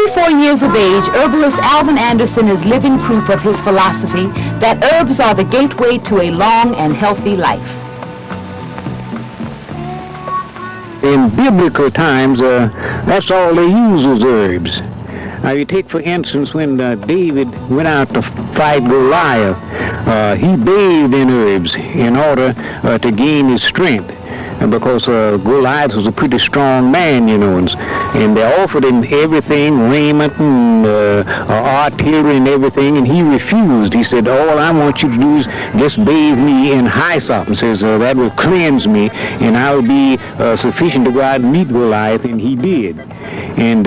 84 years of age, herbalist Alvin Anderson is living proof of his philosophy that herbs are the gateway to a long and healthy life. In biblical times, that's all they used was herbs. Now you take, for instance, when David went out to fight Goliath, he bathed in herbs in order to gain his strength. Because Goliath was a pretty strong man, you know, and they offered him everything, raiment and artillery and everything, and he refused. He said, all I want you to do is just bathe me in hyssop, and says that will cleanse me, and I will be sufficient to go out and meet Goliath, and he did. And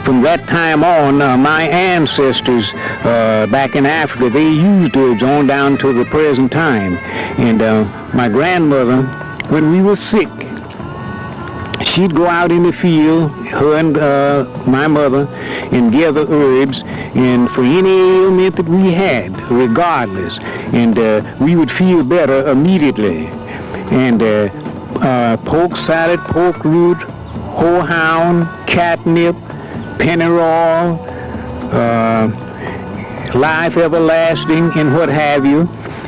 from that time on, my ancestors back in Africa, they used herbs on down to the present time. And my grandmother, when we were sick, she'd go out in the field, her and my mother, and gather herbs, and for any ailment that we had, regardless, and we would feel better immediately. And pork salad, pork root, horehound, catnip, pennyroyal, life everlasting, and what have you.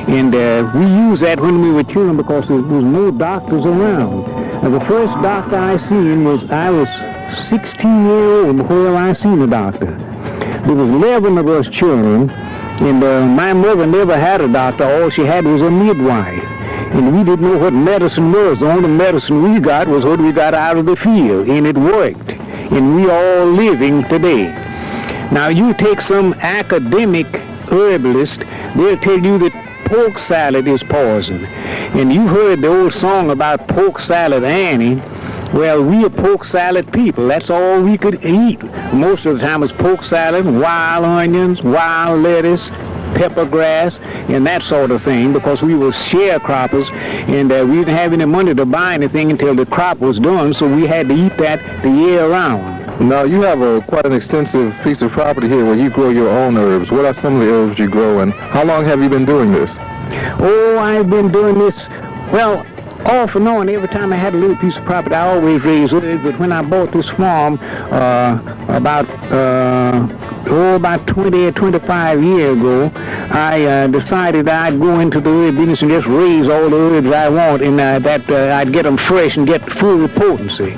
And we used that when we were children because there was no doctors around. The first doctor I seen I was 16 years old before I seen a doctor. There was 11 of us children, and my mother never had a doctor. All she had was a midwife. And we didn't know what medicine was. The only medicine we got was what we got out of the field, and it worked. And we all living today. Now you take some academic herbalist, they'll tell you that pork salad is poison. And you heard the old song about Pork Salad Annie. Well, we are pork salad people. That's all we could eat. Most of the time it's pork salad, wild onions, wild lettuce, pepper grass, and that sort of thing, because we were sharecroppers, and we didn't have any money to buy anything until the crop was done, so we had to eat that the year round. Now, you have quite an extensive piece of property here where you grow your own herbs. What are some of the herbs you grow, and how long have you been doing this? Oh, I've been doing this, well, off and on. Every time I had a little piece of property, I always raised herbs, but when I bought this farm about 20 or 25 years ago, I decided I'd go into the herb business and just raise all the herbs I want, and that I'd get them fresh and get full potency.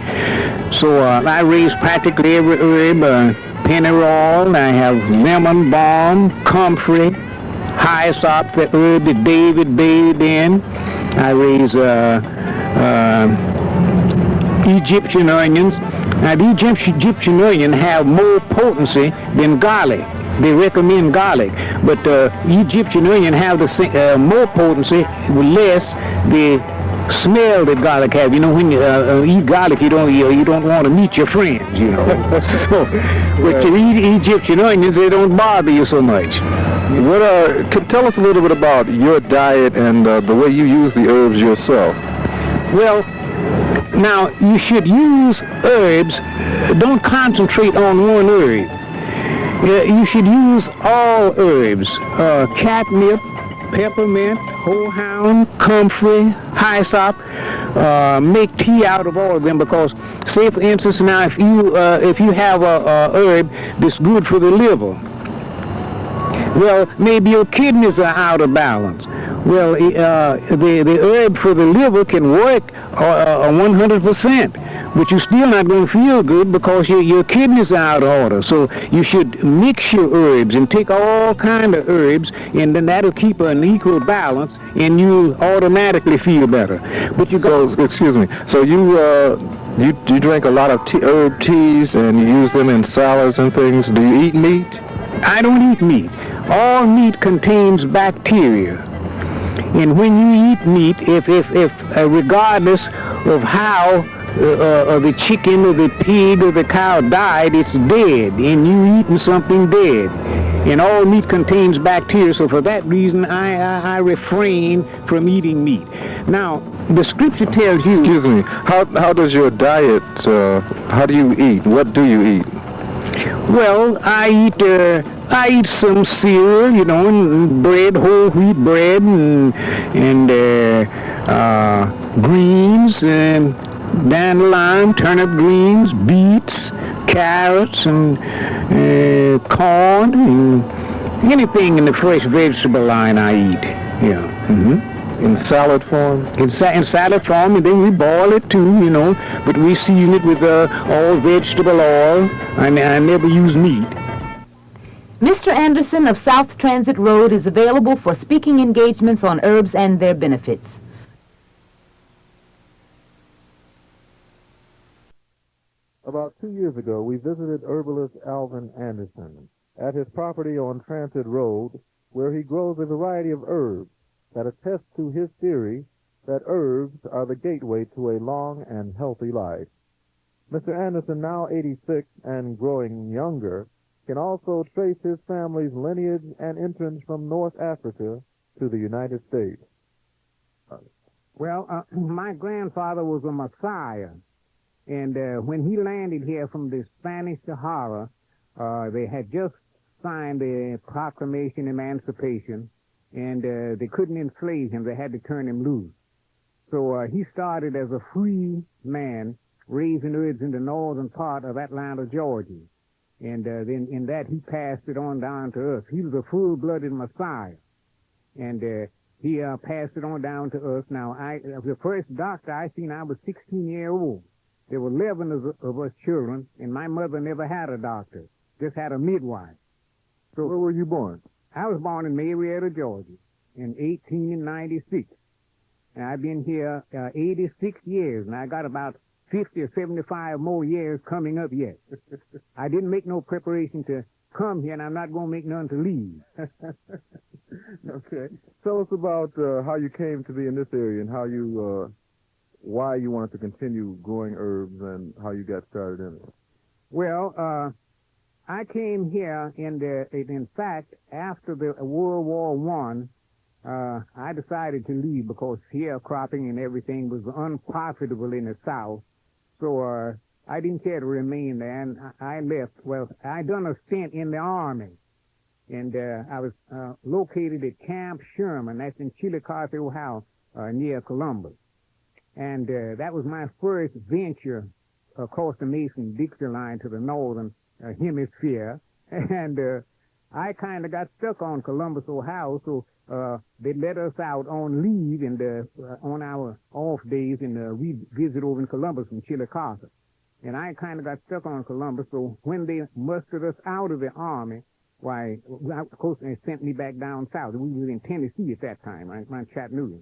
So I raise practically every herb, pennyroyal, I have lemon balm, comfrey, hyssop, the herb that David bathed in. I raise Egyptian onions. Now the Egyptian onion have more potency than garlic. They recommend garlic, but Egyptian onion have the more potency with less the smell that garlic have. You know, when you eat garlic, you don't want to meet your friends. You know, so but you eat Egyptian onions, they don't bother you so much. Tell us a little bit about your diet and the way you use the herbs yourself. Well, now you should use herbs. Don't concentrate on one herb. You should use all herbs: catnip, peppermint, horehound, comfrey, hyssop. Make tea out of all of them, because, say for instance, now if you have a herb that's good for the liver, well, maybe your kidneys are out of balance. Well, the herb for the liver can work 100%, but you're still not going to feel good because your kidneys are out of order. So you should mix your herbs and take all kind of herbs, and then that'll keep an equal balance, and you automatically feel better. But excuse me. So you drink a lot of herb teas, and you use them in salads and things. Do you eat meat? I don't eat meat. All meat contains bacteria. And when you eat meat, if regardless of how the chicken or the pig or the cow died, it's dead, and you eating something dead. And all meat contains bacteria, so for that reason, I refrain from eating meat. Now, the scripture tells you... Excuse me, how does your diet, how do you eat? What do you eat? Well, I eat some cereal, you know, and bread, whole wheat bread, and greens, and dandelion, turnip greens, beets, carrots and corn and anything in the fresh vegetable line I eat. Yeah. In salad form? In salad form, and then we boil it too, but we season it with all vegetable oil. I never use meat. Mr. Anderson of South Transit Road is available for speaking engagements on herbs and their benefits. About 2 years ago, we visited herbalist Alvin Anderson at his property on Transit Road, where he grows a variety of herbs that attest to his theory that herbs are the gateway to a long and healthy life. Mr. Anderson, now 86 and growing younger, can also trace his family's lineage and entrance from North Africa to the United States. Well, my grandfather was a Messiah, and when he landed here from the Spanish Sahara, they had just signed the Proclamation of Emancipation, and they couldn't enslave him. They had to turn him loose. So he started as a free man, raising herbs in the northern part of Atlanta, Georgia. And then in that, he passed it on down to us. He was a full-blooded Messiah. And he passed it on down to us. Now, the first doctor I seen, I was 16 years old. There were 11 of us children, and my mother never had a doctor, just had a midwife. So where were you born? I was born in Marietta, Georgia, in 1896. And I've been here 86 years, and I got about 50 or 75 more years coming up yet. I didn't make no preparation to come here, and I'm not going to make none to leave. Okay. Tell us about how you came to be in this area and how you, why you wanted to continue growing herbs and how you got started in it. Well, I came here in fact, after the World War I, I decided to leave because sharecropping and everything was unprofitable in the South. So I didn't care to remain there, and I left. Well, I done a stint in the Army, and I was located at Camp Sherman. That's in Chillicothe, Ohio, near Columbus. And that was my first venture across the Mason-Dixie line to the northern hemisphere. And I kind of got stuck on Columbus, Ohio, so they let us out on leave and on our off days, and we visit over in Columbus from Chillicothe. And I kind of got stuck on Columbus, so when they mustered us out of the Army, why, of course, they sent me back down south. We was in Tennessee at that time, right, around Chattanooga.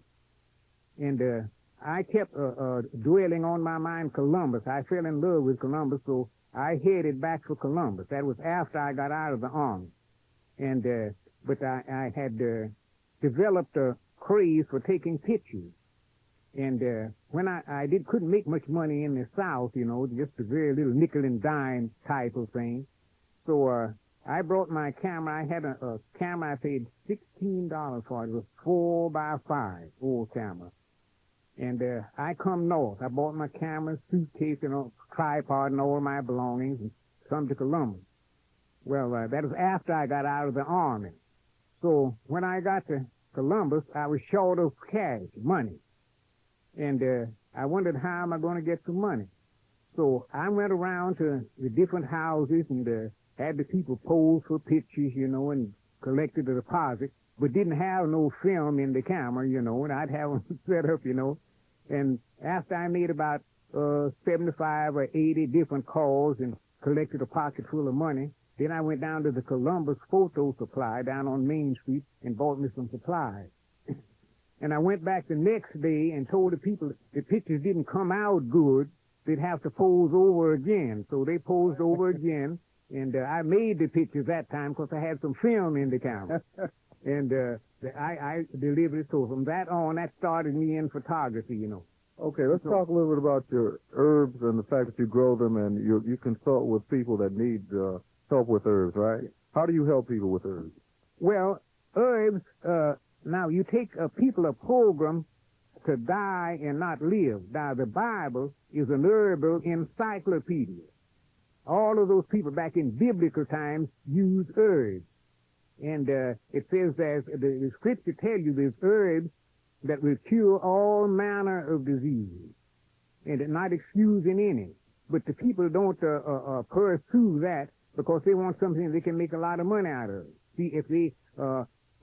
And I kept dwelling on my mind Columbus. I fell in love with Columbus, so I headed back for Columbus. That was after I got out of the Army. And but I had developed a craze for taking pictures. And when I couldn't make much money in the South, just a very little nickel and dime type of thing. So I brought my camera. I had a camera I paid $16 for. It was 4x5 old camera. And I come north. I bought my camera, suitcase, tripod, and all my belongings, and come to Columbus. Well, that was after I got out of the Army. So when I got to Columbus, I was short of cash, money. And I wondered, how am I going to get some money? So I went around to the different houses and had the people pose for pictures, and collected a deposit, but didn't have no film in the camera, and I'd have them set up, And after I made about 75 or 80 different calls and collected a pocket full of money, then I went down to the Columbus Photo Supply down on Main Street and bought me some supplies. And I went back the next day and told the people the pictures didn't come out good. They'd have to pose over again. So they posed over again, and I made the pictures that time because I had some film in the camera. And I delivered it. So from that on, that started me in photography, Okay, let's talk a little bit about your herbs and the fact that you grow them and you consult with people that need help with herbs, right? How do you help people with herbs? Well, herbs, now you take people a program to die and not live. Now, the Bible is an herbal encyclopedia. All of those people back in biblical times used herbs. And it says that the scripture tells you there's herbs that will cure all manner of diseases, and not excusing any. but the people don't pursue that because they want something they can make a lot of money out of. See, if they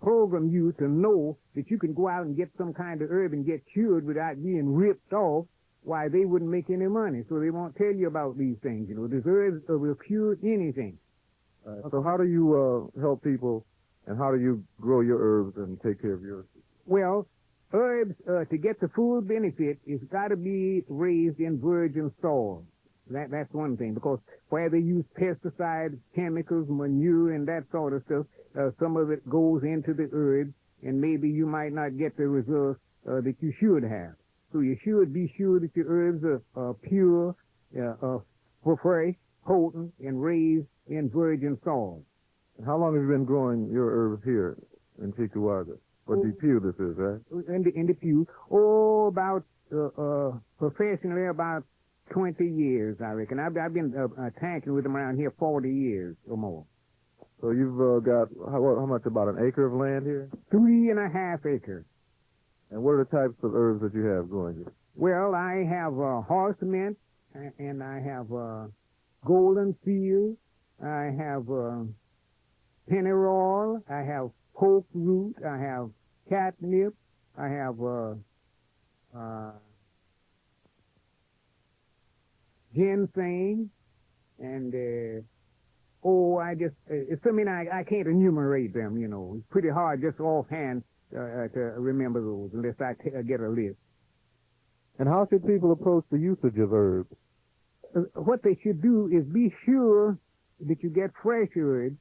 program you to know that you can go out and get some kind of herb and get cured without being ripped off, why, they wouldn't make any money. So they won't tell you about these things. You know, this herb will cure anything. So how do you help people, and how do you grow your herbs and take care of yours? Well, herbs, to get the full benefit, it's got to be raised in virgin soil. That's one thing, because where they use pesticides, chemicals, manure, and that sort of stuff, some of it goes into the herbs, and maybe you might not get the results that you should have. So you should be sure that your herbs are pure, fresh, potent, and raised in virgin soil. How long have you been growing your herbs here in Cheektowaga? What depew this is, right? In the pew. Oh, about, professionally, about 20 years, I reckon. I've been tanking with them around here 40 years or more. So you've got, how much, about an acre of land here? 3.5 acres. And what are the types of herbs that you have growing here? Well, I have horse mint, and I have golden seal, I have pennyroyal, I have poke root, I have catnip, I have ginseng, and it's something I can't enumerate them, you know. It's pretty hard just offhand to remember those unless I get a list. And how should people approach the usage of herbs? What they should do is be sure that you get fresh herbs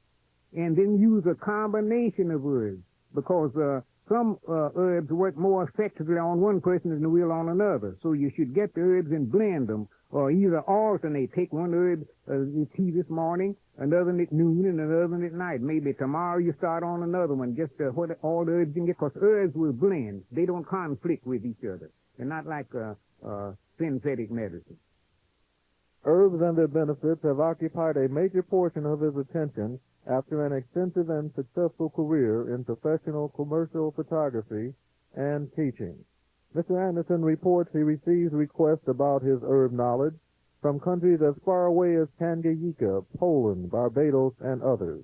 and then use a combination of herbs, because some herbs work more effectively on one person than they will on another. So you should get the herbs and blend them, or either alternate. Take one herb, tea this morning, another at noon, and another at night. Maybe tomorrow you start on another one, just what all the herbs you can get, because herbs will blend. They don't conflict with each other. They're not like synthetic medicine. Herbs and their benefits have occupied a major portion of his attention after an extensive and successful career in professional commercial photography and teaching. Mr. Anderson reports he receives requests about his herb knowledge from countries as far away as Tanganyika, Poland, Barbados, and others.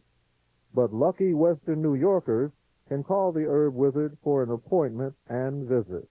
But lucky Western New Yorkers can call the herb wizard for an appointment and visit.